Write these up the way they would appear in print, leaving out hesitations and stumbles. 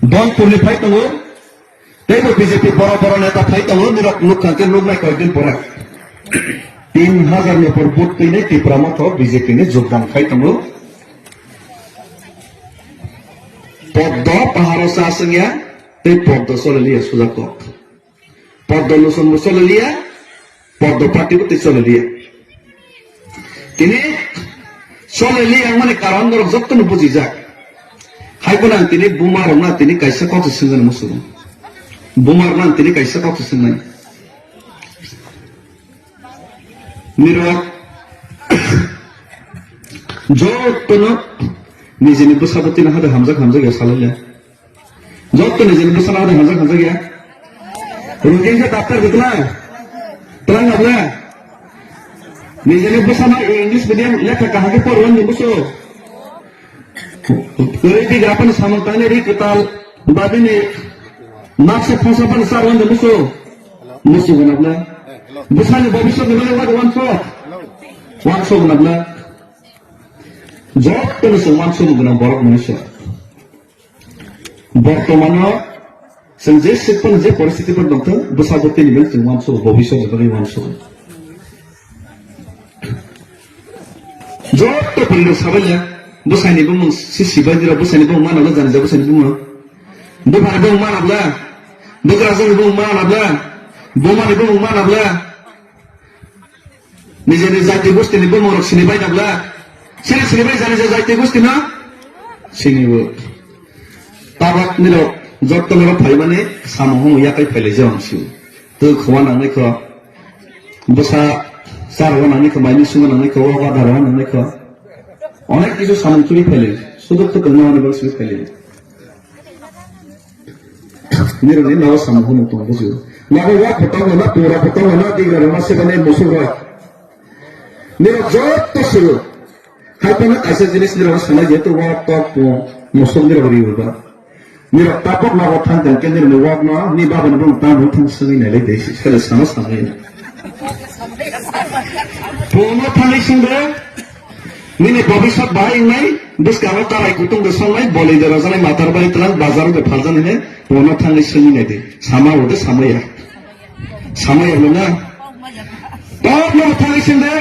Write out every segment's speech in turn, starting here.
দলপুরনি phi দङ তেইবো BJP বড় বড় নেতা ফাই দङ নিরক লুকখানকে লুকনাই কয়েকদিন পরে 3000 উপর বুথ তৈনে ত্রিপুরা মতো বিজেপি নে যোগদান ফাই দङ পদ্ম পাহাড় সাসংয়া তৈ পদ্ম চললিয়া সুজাক পদ্ম লুসন চললিয়া পদ্ম পার্টি করতে চললিয়া তিনি চললিয়া মানে কারণ যত্ন বুঝি যাক হাইকোনাং তিনি বুমার না তিনি কাইসা কত সিংজন মুসুর বুমার না তিনি কাইসা কত সিংনাই নিরক যত্ন নিজেনি বসাবতি না হাতে হামজা হামজা গিয়া সালাইয়া যত্ন নিজেনি বসা না হাতে হামজা হামজা গিয়া রুজিন से डॉक्टर दिखला तरंग अपना নিজেনি বসা না इंग्लिश मीडियम लेखा कहां के पढ़वन निबसो कोई ग्रापन समर्थन री कताल बादिनी नाक से फंसापन सारवन निबसो मुसु बनबला बुसानि भविष्य निबले वाद 100 बनबला যত্ন से 100 गुना बरक मनुष्य বর্তমানে जों जे सिटफोर जे परिस्थितिफोर दंथो बैसागुनि निबे जों 100 भविष्य निबे 100 जत्तो फैलो साबाया बोसाइनिबो मुं सिसिबायदिरा बोसाइनिबो मानाबला जानि जा बोसाइनिबो मुं बोफानिबो मानाबला बोग्राजोनिबो मानाबला बोमानिबो मानाबला निजेनि जाति गोष्ठिनिबो मरक सिनिबाय नाबला सिनिबाय जानि जा जाति गोष्ठि ना सिनिबो ताबाक निरो जत्तलर फाइ माने सामह याकै फैले जांसु तो खवा नांनायखौ बसा सारवा नांनायखौ माइनि सुमा नांनायखौ वादारवा नांनायखौ अनेक किछु सामन्थुनि फैले सुदुख कनो माने बसु फैले निरनि नाव सामह नतो बुझु माबा वा फटाव ना तोरा फटाव ना दिगरा मासे बने मुसुरा निरो जत्तो सुरु हाइपना ऐसे जिनिस निरो सना जेतो वा टप मुसुम निरो रिउबा निरो तापक ना थां थां के निरो वाक ना नि बाबन बुं ता बुं थां सङै नायले देसि सले सानो साङै पोनो थांै सिंबे निने भविष्यत बाहायनाय दुस्काव ताराय कुटुंग संनाय बलि देरा जानाय मातार बारि तलां बाजार बे फाजाने पोनो थांै सङै नायदे सामा होदे सामाया लङा तब नो थांै सिंबे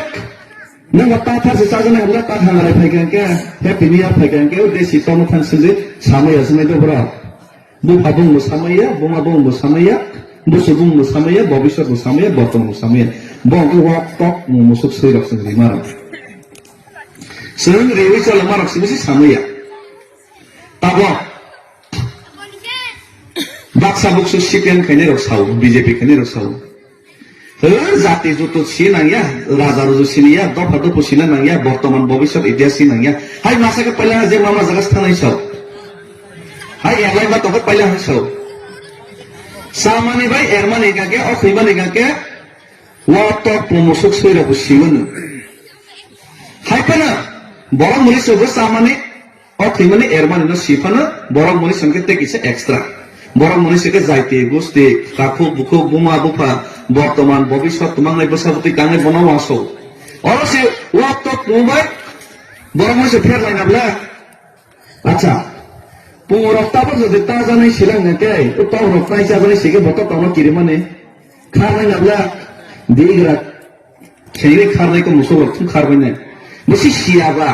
नंगा ताथा से साजने हमरा ता थांराय फैगोन के हेपी निया फैगोन के देसि तनो थां सङै सामाया सङै दोबरा बुफा बुं सामाया बुमा बुं सामाया बुसु बुं सामाया भविष्यत सामाया बर्तमान सामाया बंग वाक टक मुसुक सैरक सङै मारा जों रेवै चल मारक सिबिसि सामाया ताबो बाक्सा बुक्सु सिपिएम खैने रक साउ बीजेपी खैने रक साउ जाति जुतो सिनाया राजा रुजु सिनिया दफा दफु सिना नांगिया वर्तमान भविष्यत इतिहास सिनाया हाय मासाके पहिला जे मामा जगह थानाय छ हाय एरलाय बा तक पहिला छ सामानि भाई एरमानि गाके अखैमानि गाके वाट प्रमोसक सैराबु सिवन हाय पना बरं मुनि सबो सामानि अखैमानि एरमानि न सिफाना बरं मुनि संके तेकिसे एक्स्ट्रा बरं मुनि सके जायते गोष्ठी काखु बुखु बुमा बुफा वर्तमान भविष्यत तुमांनाय बसाबति कांनाय बनाव आसो अरसे वाट मुंबई बरं मुनि से फेर लाइनाब्ला अच्छा पुरफ्ताबो जदि ता जानाय सिलांना के उताव रफ्ताय जानाय सिके बत ताव किरिमाने खारनाय नाब्ला दिग्रा खेले खारनायखौ मुसो थुं खारबायने मुसि सियाबा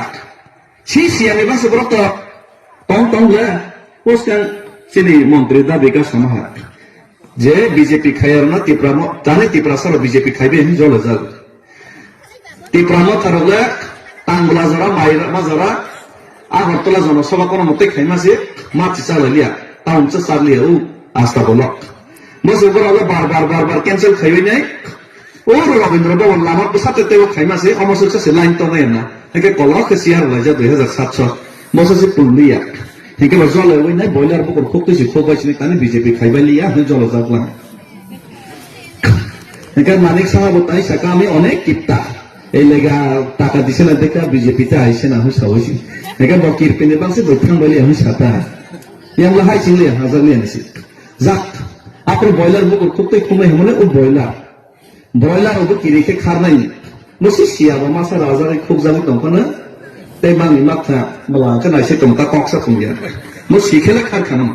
सियाने बासो ब्रत टं टं ले पोस्टां सिनि मन्त्री दा बेगा समाहा जे बीजेपी खायरना तिप्राम ताने तिप्रा सर बीजेपी खाइबे नि जल जाल तिप्राम थारले तांगला जरा माइरा मजरा आगरतला जनसभा कोन मते खाइमासे माथि चाललिया टाउन से चाललिया उ आस्था बोलक मसे बराले बार कैंसिल खाइबे नै ओ रविन्द्र भवन लामा पसाते तेव खाइमासे अमसुक से लाइन त नै ना हेके कलक सियार लाजा 2007 मसे से पुलिया हेके जल होइ नै बॉयलर बकर खोक्तै से खोबाइसिनि ताने बीजेपी खाइबालिया हे जल जागला हेके मानिक साहा बताइ सकामे अनेक कित्ता এই লেগা টাকা দিছে না দেখা বিজেপিতে আইছে না হইছে হইছে একা বকির পেনে বাংসে বইথাং বলি আমি সাতা ইয়াংলা হাই চিংলে হাজার নিয়ে আনিছি যাক আপনি বয়লার বুক খুবই কমে হমনে ও বয়লার ওকে কি রেখে খার নাই মুসি সিয়াবা মাসা রাজার খুব জানি দंखना তাই বাংনি মাথা বলা কে নাইছে তোমটা কক্সা খুঁজিয়া মুসি খেলে খার খানা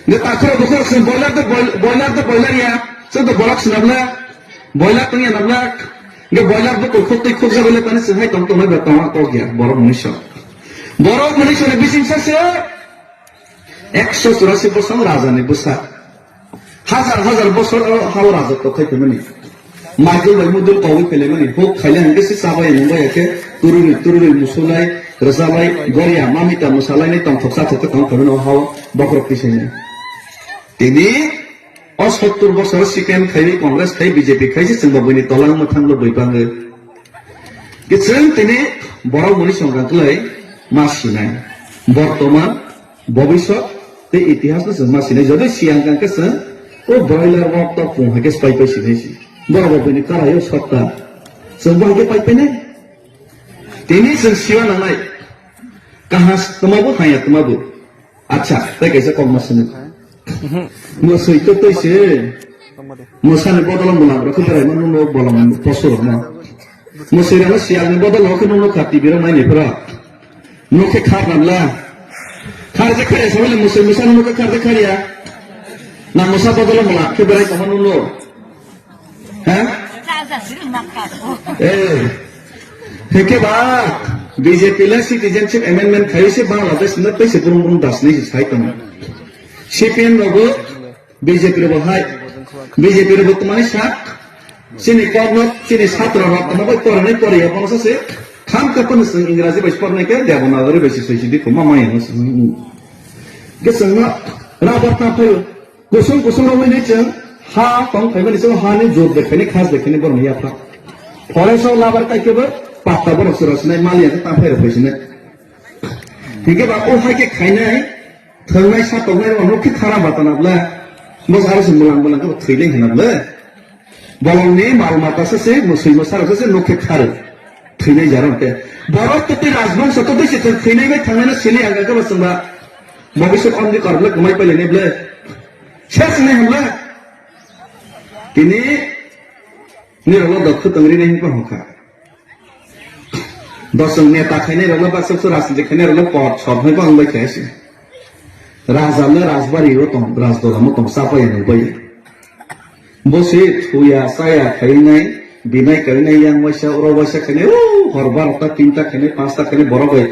Nggak takut betul boiler ya. Saya tuh bolak senabla, boiler tuh ya nabla. Nggak boiler betul kok saya tani sehai tong mai bertang kok ya. Borok Malaysia lebih singsa sih. 184 বছর রাজা নে বসা হাজার বছর হাও রাজা তো খাইতে মানে মাইকেল ভাই মুদুল কওই ফেলে মানে হোক খাইলে হাঙ্গে সে সাবাই নঙ্গা একে তুরুরি মুসুলাই রসালাই গরিয়া মামিতা মশালাই নে তং থকসা থকে তং খাবে না হাও বকরক পিছে নে তিনি 70 বছর সিকেন খাইবে কংগ্রেস খাই বিজেপি খাইছে जों বইনি তলাং মথাংলো দইপাঙ্গে কিছেন তিনি বড় মনি সংগ্রামলাই মাসিনাই বর্তমান ভবিষ্যৎ ते इतिहास में समा सिने जदे सियांग के सन ओ बॉयलर वॉक तो पुंग के स्पाई पे सिने सी बराबर बने करायो सत्ता संबा के पाइप ने तेनी सन सिवा नंगाई कहां तमाबो हाया तमाबो अच्छा ते कैसे कम मसन मसई तो से मसाने बदल मुला रखो रे मन नो बलम पसो ना मसई रे सियांग बदल होके नो खाती बिरा माइने फरा नो के खार नला Karja kaya sama musa nuka karja kaya, na musa padahal mulak ke berai kaman nulo, hah? Heke ba BJP la citizenship amendment kaya se Bangladesh na pay se purung das ni sai kaman. CPN logo BJP logo hai, BJP logo tumani sak, sini kornot sini satra rat, na boy korne kore ya panosa se. खाम का पन इंग्रजी बस पढ़ने के देवनागरी बस सोची देखो मामा ये बस के संगा राबता पे कुसुम रोवे ने चंग हा पंग फाइबर इसे हा ने जोर देखने खास देखने बर नहीं आता फॉरेस्ट और लाबर का के बर पाता बर सरस ने मालिया के ताफे रफेस ने ठीक है बापू हा के खाइना है थंगाई सा तंगाई रो के खाना बताना बला मस आरो सुमलांग बला के थैले हना बला बलने माल माता से मुसई मसार से नोके खारे थैनाय जारंते बरफ तो राजवंश तो से थैनाय में थांगाना सिले आगा के बसंबा भविष्य अन्धि करबले घुमाई पहिले ने बले शेष ने हमला तिनी निरलो दक्ष तंगरी नहीं को होखा दसंग नेता खैने रलो बासक सो राजनीति खैने रलो पद सब है बांगबाय खायसे राजाले राजबारी रो तम राजदोलामो तम सापाय ने बय बसे थुया साया खैनाय बिनाय करनाय yang वैसा और वैसा खने हरबार ता तीनटा खने पांचटा खने बरबाय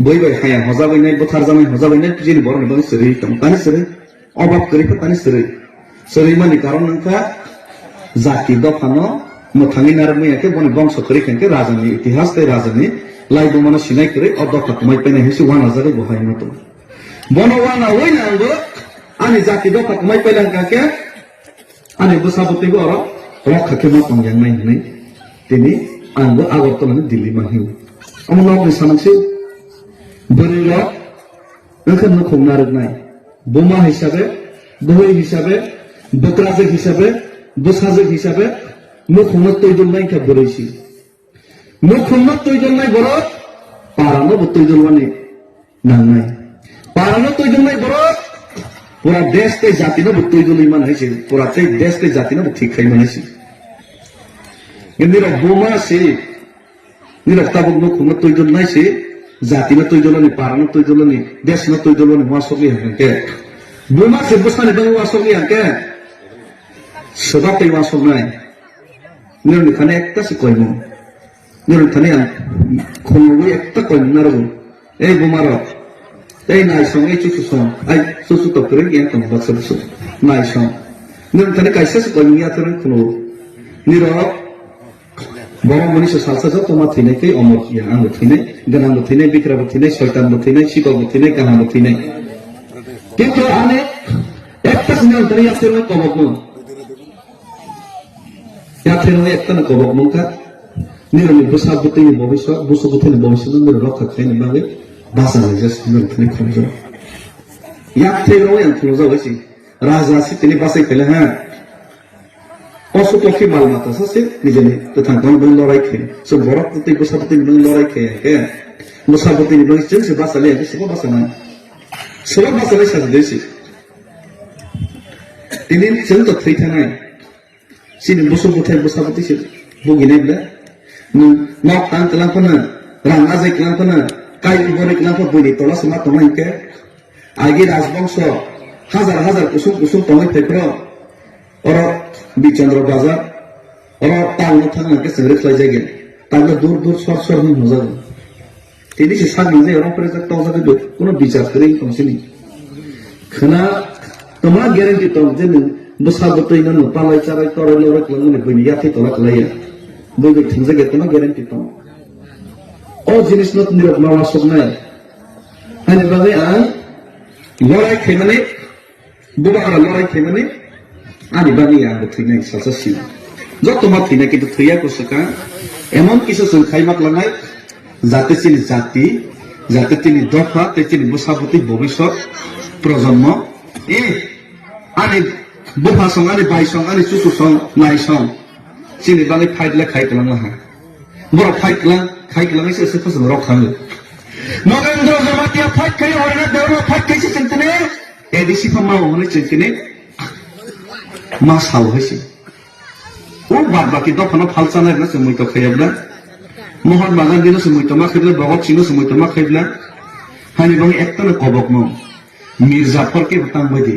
बयबाय हाया हजाबायनाय बोथार जानाय हजाबायनाय जिनि बरनि बन सरि तम तानि सरि अभाब करिखो तानि सरि मानि कारण नंखा जाति दफानो मोथांनि नारमैया के बनि बंश करिखन के राजानि इतिहास ते राजानि लाइबो मन सिनाय करे अदफा कमाय पैने हेसि 1000 बहाय मत बनवाना वइना आंगो आनि जाति दफा कमाय पैलां काके आनि बसाबतिबो अर रखा के मा पंग yang नाय तिनी आंगो आगरतला दिल्ली मा हिउ अमनो नि सामसे बरिला ओंखार न खंनारनाय बोमा हिसाबै दहै हिसाबै बक्राजक हिसाबै बसाजक हिसाबै मुखमत तयजननाय का बरैसि मुखमत तयजननाय बर पारानो बतयजनवानि नांनाय पारानो तयजननाय बर पूरा देश के जाति न बतयजननाय मान हैसे पूरा देश के जाति न ठीक खाइ मानैसि निरा बोमा से निरा ताबक मुखमत तयजननाय से जाति न तयजननाय पारानो तयजननाय देश न तयजननाय वासोगि हंके बोमा से बसाने दङ वासोगि हंके सदा तै वासोगनाय निरनि खाने एकता से कयमो निरनि खाने खंगो एकता कयमो नारगो ए बोमारो ए नायसं ए चुसुसं आइ सुसु तकरे या तम बसबसु नायसं निरनि खाने कायसे से कयमो या तरन खनो निरो बड़ मनुष्य सालसा जो तमा थैनाय के अमर या आंगो थैनाय गनांगो थैनाय बिक्राबो थैनाय शयतानबो थैनाय सिकलबो थैनाय काहाबो थैनाय किन्तु आने एकता से निरनि या तेरो कबकनो या तेरो एकता न कबकनो का निरनि बसाबुतैनि भविष्य बुसुबुतैनि भविष्य निरनि रखा खायनो बागै बासा जस निरनि थैनाय खमजो या तेरो या थलो जावैसि राजा सितिनि बासाय फैले हा असुतखि मालमाता सासे निजेनि तथांगन बन लरायखे सो बरकति बसाबुतै बन लरायखे के बसाबुतैनि बन जों से बासाले के सब बासाले साजदेसि दिनै जों त थैथानाय सिनि बसुबुतै बसाबुतै से बुगिनायब्ला न तां तलांफोना रां आजाय तलांफोना काय बरे तलांफो बनि तला समा तमायके आगे राजबंश হাজার হাজার কুসুম কুসুম তমাই থাইফোর ওরা বিচন্দ্র বাজার ওরা টাউন থাকাকে সেগ্রে খাই যাইগেন তাহলে দূর দূর সর সর হয়ে মজাগো তিনি সে সামনে যে ওরা পরে তজাকে কোনো বিচার করে কমসিনি খানা তোমার গ্যারেন্টি তো যে বসাবতই না পালাই চারাই তরে লড়াক লাঙ্গনে বইনি ইয়াতে তোলা লাইয়া বই বই ঠিক জায়গায় তোমার গ্যারেন্টি তো ও জিনিস নতুন নিরব মাওয়া সব নাই আইনে বাজে আই লড়াই খাই মানে বুবারা লড়াই খাই মানে আনি বানি আগে থইনাই সাসা সিন যত মা থইনা কিন্তু থইয়া কোসকা এমন কিছু সংখ্যাই মাক লাগাই যাতে তিনি জাতি যাতে তিনি দফা তে তিনি বসাবতী ভবিষ্যৎ প্রজন্ম আনি বুফা সং আনি বাই সং আনি চুচু সং নাই সং চিনি বানি ফাইটলে খাইকলাং লাহা বড় খাইকলাং এসে ফসল রখাঙ্গ নগেন্দ্র জমাতিয়া ফাইট খাই হরিনা দেওয়া ফাইট খাইছে চিন্তনে এডিসি ফামা হনে চিন্তনে মা সাল হইছে ও বাদ বাকি দফানো ফালসানার না সময় তো খাইবলা মোহন বাগান দিন সময় তো মা খাইবলা ভগত সিং সময় তো মা খাইবলা হানি বং একটানে কবক ন মির্জাফরকে বতাং বাদে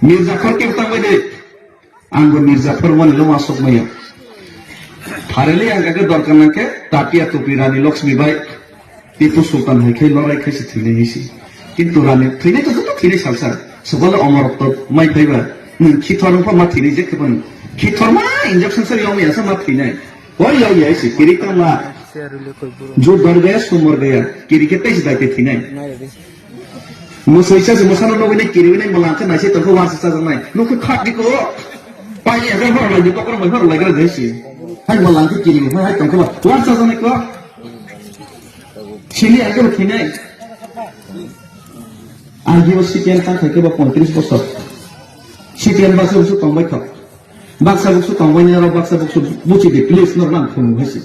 মির্জাফরকে বতাং বাদে आंगो मिर्जाफर वन लो मासक मैया फारेले आंगाके दरकार नाके तापिया टोपी रानी लक्ष्मीबाई टीपू सुल्तान हाइखे लड़ाई खाइसे थैने हिसि किन्तु रानी थैने तो थैने सालसा सकल अमरत्व माइ फाइबा खिथर मा मा थैने जे खेबन खिथर मा इंजेक्शन से यमी आसा मा थैने ओइ याइ याइसे किरिका मा जो डर गया सो मर गया किरिके तैस दाइते थैने मुसैसा से मसानो नगैने किरिने मलांके नाइसे तखो वासे साजनाय नुखु खादिको पानी अगर भर लगे तो कर मैं भर लगे रहे सी हाय मलांग की किरी मैं हाय तंको वार साजने को छिली आगे खिने आगे वो सीटेन ता থাকে বা 35 বছর सीटेन বাসে বসে কমবাই থাক বাক্সা বসে কমবাই না বাক্সা বসে বুঝি দে প্লিজ নরমান ফোন হইছে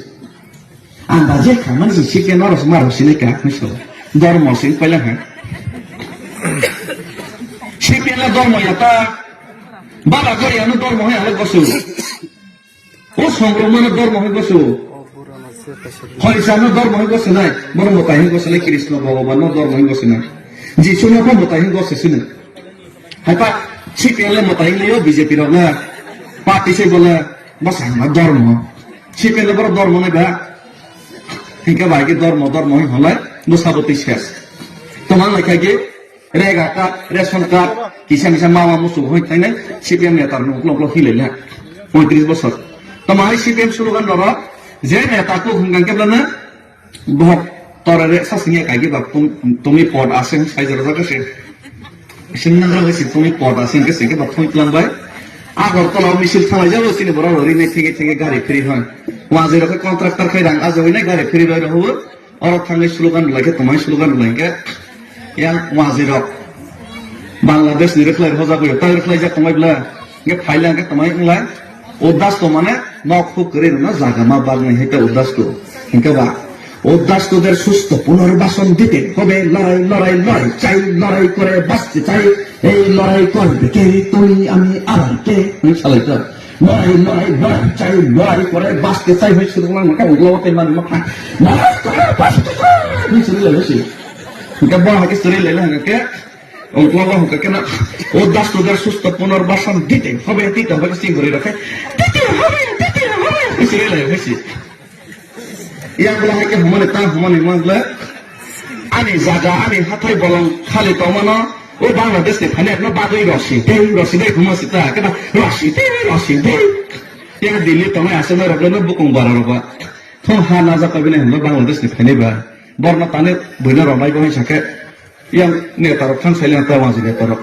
আন্দাজে খামান জি सीटेन নরস মার হইছে কা হইছে ধর্ম সিং পয়লা হ্যাঁ सीटेन ला ধর্ম এটা বাবা করে আনো ধর্ম হয় আলো বসো ও সংগ্রামের ধর্ম হয় বসো হরিশানের ধর্ম হয় বসে নাই বড় মতাহি বসলে কৃষ্ণ ভগবানের ধর্ম হয় বসে না যিশু নকো মতাহি বসে না হাইপা সিপিএলে মতাহি লিও বিজেপি র না পার্টি সে বলে বস আমার ধর্ম সিপিএলে বড় ধর্ম নাই বা ঠিক আছে ধর্ম ধর্ম হয় হলাই বসাবতী শেষ তোমার লেখা কি रेगा कार्ड रेशन कार्ड किसा किसा मावा मुसु होय थाइना सीपीएम नेतार नक्ल हिलेला 35 বছর तमाय सीपीएम स्लोगान लरा जे नेताको हुंगां केब्लाना बहुत तोरे सासिङे कागे बा तुमी पद आसें साइजर जागासे सिनना होइसि तुमी पद आसें के सेके बा थुइलांबाय आगरतलाव मिसिल थालाय जाबो सिनि बरा ओरैनो थेगे थेगे गारि फ्रि होय वाजेरके कन्ट्राक्टर खैरां आजोइना गारि फ्रि रय रहबो और थांगे स्लोगान लागे तमाय स्लोगान लागे yang wazirok Bangladesh ni reklai hoja boyo tai reklai ja kamaibla ge phailang ke tamai nglai udas to mane nok hu kore na jaga ma bagnai heta udas to hinka ba udas to der susto পুনর্বাসন দিতে হবে লড়াই লড়াই লড়াই চাই লড়াই করে বাঁচতে চাই এই লড়াই করবে কে তুই আমি আর কে আমি চালাই তো লড়াই লড়াই লড়াই চাই লড়াই করে বাঁচতে চাই হই শুরু না মকা উগলোতে মানে মকা লড়াই করে বাঁচতে চাই ni শুরু লাগছে Gabah lagi seri lelah ke, orang tua orang kena, oh das tu dar susta punorbasan dite, habe tita bagi sing beri rakai, tite habe, seri lelah mesti. Yang belah ke humane tang humane mangla, ani jaga ani hatai bolong khali tau mana, oh Bangladesh ni phane apna bagui rosi deh humasi ta, kena rosi deh. Yang Delhi tamai asal rakyat na bukung bara roba, thong hana jaka bine humna Bangladesh ni phane ba. Borna tane bina romai bohai sake yang netarok kan sailan ta waji netarok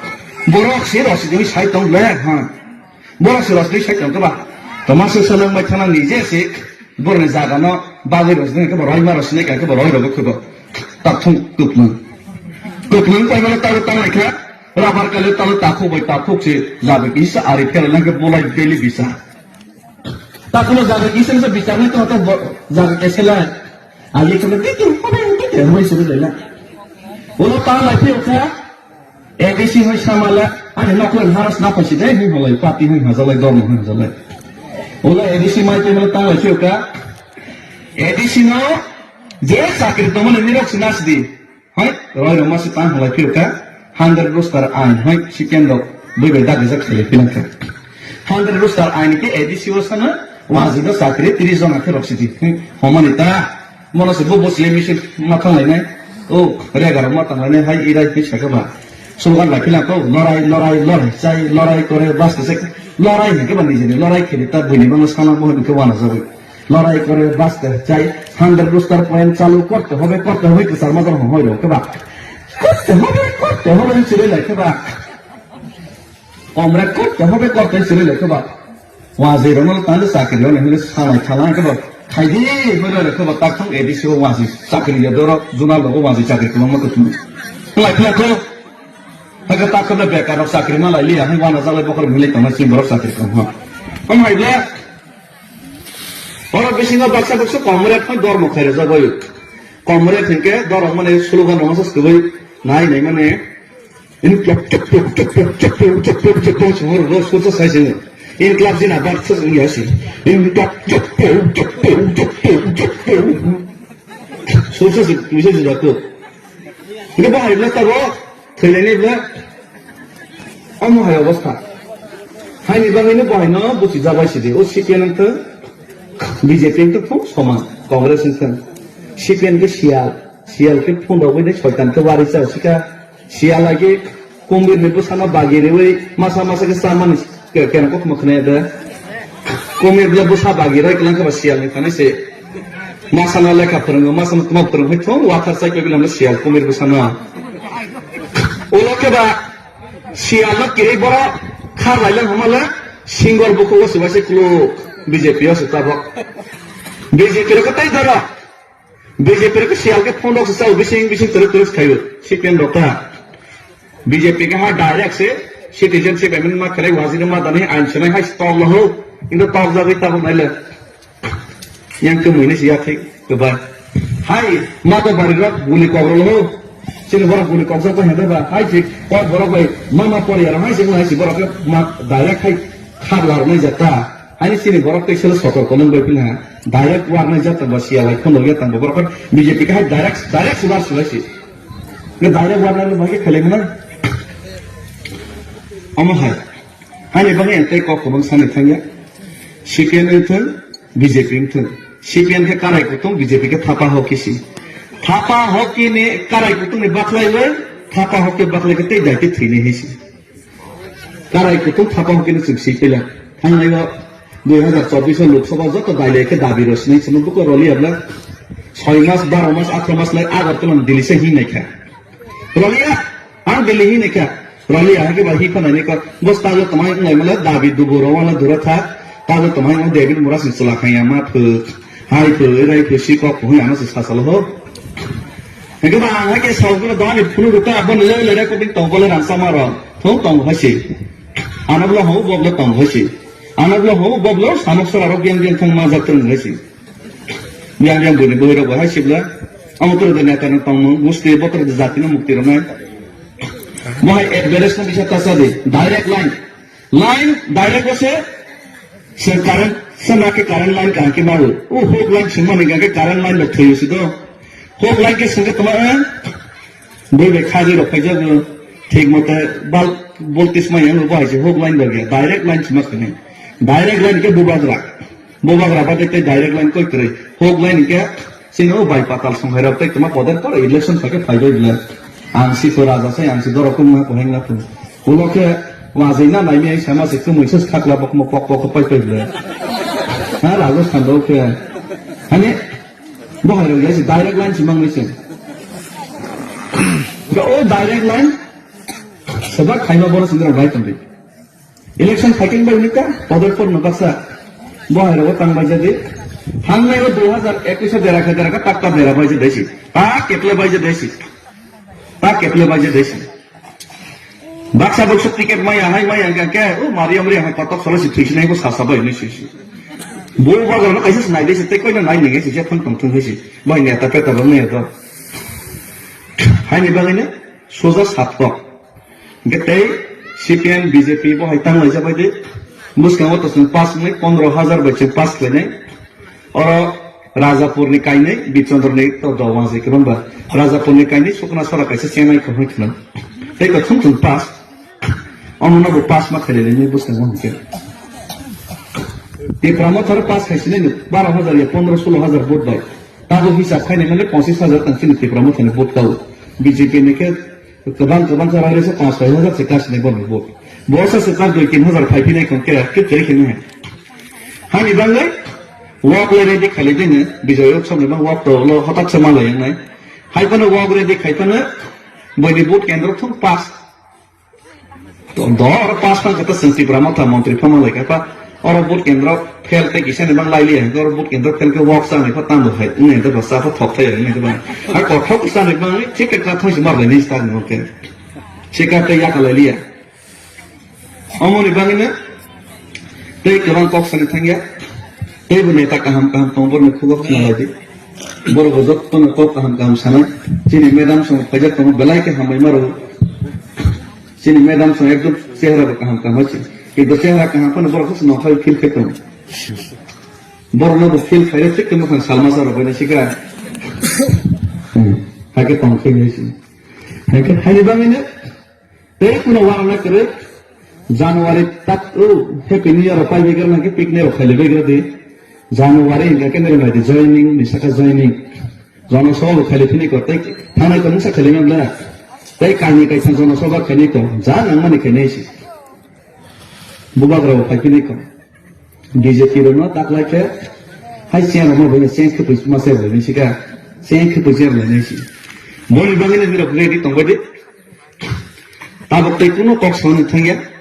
borok si rosi dei sai tong le ha borok si rosi dei sai tong ba tomasu salang mai thana nije se borne jaga no bagi rosi ne ke boroi ma rosi ne ke boroi rogo khobo tak thong kupman pai bala ta ta lai kha rabar kale ta ta khu bai ta thuk se jabe ki sa ari fel lang ke bolai daily bisa ta kono jabe ki se bicar ne to jabe ke sela आगे चलो देखिए हमें शुरू लेला वो लोग तार लाइफे उठा एबीसी में शामिल है अरे नौकर हारस ना पहुंचे दे नहीं बोले पार्टी में हज़ार दो में हज़ार वो लोग एबीसी में तो मतलब तार लाइफे उठा एबीसी ना जे साकिर तो मैंने निरक्ष नाच दी हाँ रोय रोमा से तार लाइफे उठा 100 roster ain hai chicken dog bai da gajak khale pinaka 100 roster ain ke edisiyo sana wazi do sakri 30 jon akhe roksiti homanita monose bo bosle mission mathang lainai o regar matang lainai hai irai ke sakaba slogan lakhila ko lorai lorai lorai chai lorai kore bas se lorai ke bani jeni lorai kheli ta bini bang sana mohon ke wana jabe লড়াই করে বাঁচতে চাই 100 roster point চালু করতে হবে কিসার mother হইল কেবা করতে হবে ছেড়ে লেখে বা আমরা করতে ছেড়ে লেখে বা ওয়াজি রমল তাহলে চাকরি হলে সালাই খালাই কেবা খাইদি হইল লেখে বা তাক এডিসি ওয়াজি চাকরি ধরো জোনাল লোক ওয়াজি চাকরি তোমার মতো তুমি লাইখলাখো তাকে তাক বেকার চাকরি মালাই লিয়া হয় ওয়ানা জালাই বকর মিলে তোমার সিম্বর চাকরি কম হয় হাইলে orang bisinga baksa baksa komret kan dor mo khaire jabai komret hinke dor mane slogan no sas kubai nai mane in klap chap chhor ro socha saise in klap jina baksa ngi asi in klap chap socha se puje jato ini bahai na taro thailene bla amu hai অবস্থা hai ni bangine bahai na busi jabai sidi o sipian anta BJP तो खूब समान कांग्रेस इंसान CPM के सियाल के phone दो वही शैतान के वारिस है उसका सियाल आगे कुंभीर में बसाना बागी रे वही मासा के सामान क्या ना कुछ मखने है कुंभीर में बसा बागी रे कलंक बस सियाल ने खाने से मासा ना लेकर परंगो मासा ना तुम परंगो है तो वाटर साइड पे भी हमने सियाल कुंभीर बसाना वो लोग के बाद सियाल ना किरे बड़ा खार लाइलन हमारे सिंगल बुको को सुबह से क्लो बीजेपी से तब बीजेपी को तय धरा बीजेपी को सियाल के फोन से सब बिसिंग तरह खाइयो सीपीएम डॉक्टर बीजेपी के हां डायरेक्ट से सिटीजनशिप एमेंडमेंट मा करे वाजिर मा दाने आइन से हाई स्टॉक लो इन तो टॉक जाबे तब नाइले yang ke mene sia thik ke ba hai ma to bari ro guli ko ro sin bor guli ko sa ko hede ba hai thik ko bor ko mama por yar hai sin hai si bor ko ma direct hai khar lar nai jata hai sini borok te sel sotor konon bai pilha direct warna jata basia lai khono ya tan borok BJP का direct sudah sulasi ne direct warna le bagi khale mana amo hai ne bagi ente ko ko bang sane thangya CPN ente BJP ente CPN ke karai kutung BJP ke thapa ho ki ne karai kutung ne baklai le thapa ho ke baklai ke te daiti thine hisi karai kutung thapa ho ke ne siksi pela hangai ba 2024 Lok Sabha যত দাইলেকে দাবি রসনি সমুদ্রকে রলি আপনা 6 মাস 12 মাস 18 মাস লাই agar তুলন দিল্লি से ही नहीं खा रलिया हां दिल्ली ही नहीं खा रलिया के बाही को नहीं कर बस ताजो तमाय नहीं मतलब दाबी दुबोरो वाला दुरा था ताजो तमाय में डेविड मुरा सिलसिला खाया मा फ हाय फ राय फ सी को हो आना से सासल हो के बा है के सब को दानी फुलु रुता बन ले रे को दिन तो बोले रांसा मारो तो हसी आनबला हो बबला तो हसी anablo ho boblo samoksar arogyan gen thang ma jakten hasi yang bune boiro ba hasibla amotor de neta no tang musti botor de jatina mukti rona mohai adverse na bisa tasade direct line direct se current sana ke current line kan ke baru hok line simma ne ke current line lo thoi si to hok line ke sange tomar bebe khaji ro phai jag ठीक मत बाल बोलते समय हम लोग ऐसे hoc line लग गया डायरेक्ट लाइन समझ नहीं डायरेक्ट लाइन के बोबाग्रा बात देखते डायरेक्ट लाइन कोई करे हॉक लाइन के सिनो बाई पाताल संहेरा तक तुम पदर पर इलेक्शन सके फायदा दिला आंसी को राजा से आंसी दो रकम में पहेंगा तुम वो लोग के वाजिना नहीं में समाज से तुम इसे खाकला बक पक पाई दिला हां राजस्थान लोग के हने बहुत हो गया डायरेक्ट लाइन सिमंग में से ओ डायरेक्ट लाइन सबा खाइमा बड़ सिंद्र भाई तंबे इलेक्शन फाइटिंग बाय निका पदर पर नबासा बहार वो तंग बाजे दे हांगले 2021 देरा का टक्का देरा बाजे देसी ता केतले बाजे देसी बाक्सा बक्स टिकट माया हाय माया के ओ मारियम रे हा कटक सलो सिथुइस नै को सासा बाय नै सिसि बो बागर न कैसे नाइ देसी ते कोइ नाइ नै गेसि जे फन थंथं होसि बाय नेता पेटा बने त हाय नि बागैने सोजा सातक गते सीपीएम बीजेपी को हाइतांग लाइजा बायदि मुस्कांगो तो 5 में 15000 बच्चे पास लेने और राजापुर ने काइने बिचंद्र ने तो दवा से के बंबा राजापुर ने काइने सुकना सरा कैसे सेनाई को होखना tei ka thung thung pass onu na bo pass ma khale le ni bus na mon ke te pramo thar pass khaisi ne 12000 ya 15-16,000 vote bai ta do hisab khai ne mane 25,000 tang sin te pramo thane vote ka BJP ne ke kaban sa ragre se 5-6,000 se kas ne bon vote बहुत सा सरकार 2-3,000 five नहीं कम क्या किस तरीके में है हम इधर ले वॉक ले रहे दिखाई लेते हैं विजय उत्सव में वॉक तो लो हताश से मालाยังไงहाई पन वॉक ले दिखाई पन बड़ी बूथ केंद्र तुम पास तो दो और पास पन कता संति ब्रह्म था मंत्री फमा लेकर पा और बूथ केंद्र फेल ते किसे ने बंग लाई लिया है और बूथ केंद्र फेल के वॉक सा नहीं पता नहीं है नहीं तो बस आप थोप थे नहीं तो बंग हर को थोप सा नहीं बंग ठीक है कथा से मार लेने स्टार्ट नहीं होके ठीक है तो या कर लिया अमोनी बांगिना ते कबां कॉक सने थांगिया ते नेता कहम तोंबर ने खुगक नालादि बर गजत तो ने कॉक कहम साना चिनी मैदान सं पजक तो बलाई के हम मारो चिनी मैदान सं एकदम चेहरा कहम अछि कि दो चेहरा कहम पण बर खस न फाइल फील के तो बर न दो फील फाइल ठीक के मखन सालमा सर बने सिका हाके तो के गइसी हाके हानि बांगिना ते कुनो वाला करे Januari tak happy new year apa beker lagi piknik khale beker di Januari enggak kan dari mana joining misalkan joining jono solo khale fini ko tai thana ko musa khale ngam la tai kani kai san jono solo khale ko jangan mani khane si buba gro kai fini ko DJ tiro no tak la ke hai sian mo bene sian ke pus ma se bene sika sian ke pus bene si moni bangine mira ready tongbade tabak tai kuno kok sone thangya